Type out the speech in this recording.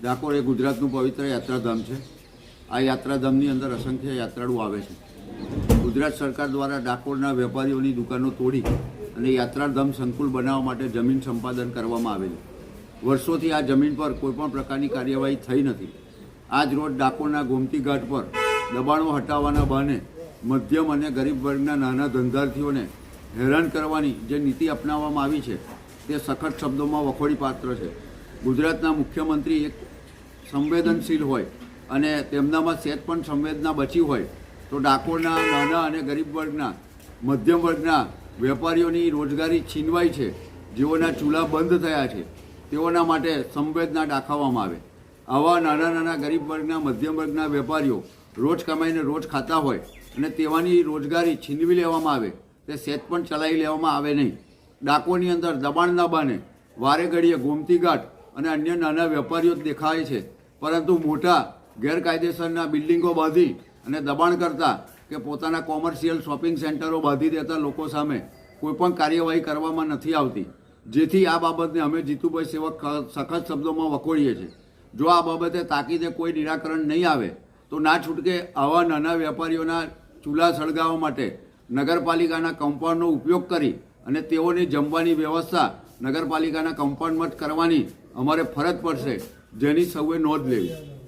ડાકોર એ ગુજરાતનું પવિત્ર યાત્રાધામ છે। આ યાત્રાધામની અંદર અસંખ્ય યાત્રાળુ આવે છે। ગુજરાત સરકાર દ્વારા ડાકોરના વેપારીઓની દુકાનો તોડી અને યાત્રાધામ સંકુલ બનાવવા માટે જમીન સંપાદન કરવામાં આવેલું। વર્ષોથી આ જમીન પર કોઈપણ પ્રકારની કાર્યવાહી થઈ નથી। આજ રોજ ડાકોરના ગોમતી ઘાટ પર દબાણો હટાવવાના બહાને મધ્યમ અને ગરીબ વર્ગના નાના ધંધાર્થીઓને હેરાન કરવાની જે નીતિ અપનાવવામાં આવી છે તે સખત શબ્દોમાં વખોડી પાત્ર છે। ગુજરાતના મુખ્યમંત્રી એક સંવેદનશીલ હોય અને તેમનામાં સહેજ પણ સંવેદના બચી હોય તો ડાકોરના નાના અને ગરીબ વર્ગના મધ્યમ વર્ગના વેપારીઓની રોજગારી છીનવાઈ છે, જેઓના ચૂલા બંધ થયા છે, તેઓના માટે સંવેદના દાખવવામાં આવે। આવા નાના નાના ગરીબ વર્ગના મધ્યમ વર્ગના વેપારીઓ રોજ કમાઈને રોજ ખાતા હોય અને તેવાની રોજગારી છીનવી લેવામાં આવે, તે સહેજ પણ ચલાવી લેવામાં આવે નહીં। ડાકોરની અંદર દબાણના બહાને વારે ઘડીએ ગોમતી ઘાટ અને અન્ય નાના વેપારીઓ જ દેખાય છે, પરંતુ મોટા ગેરકાયદેસરના બિલ્ડિંગો બાંધી અને દબાણ કરતા કે પોતાના કોમર્શિયલ શોપિંગ સેન્ટરો બાંધી દેતા લોકો સામે કોઈપણ કાર્યવાહી કરવામાં નથી આવતી, જેથી આ બાબતને અમે જીતુભાઈ સેવક સખત શબ્દોમાં વખોડીએ છીએ। જો આ બાબતે તાકીદે કોઈ નિરાકરણ નહીં આવે તો ના છૂટકે આવા નાના વેપારીઓના ચૂલા સળગાવવા માટે નગરપાલિકાના કમ્પાઉન્ડનો ઉપયોગ કરી અને તેઓની જમવાની વ્યવસ્થા નગરપાલિકાના કમ્પાઉન્ડમાં જ કરવાની અમારે ફરજ પડશે, જેની સૌએ નોંધ લેવી।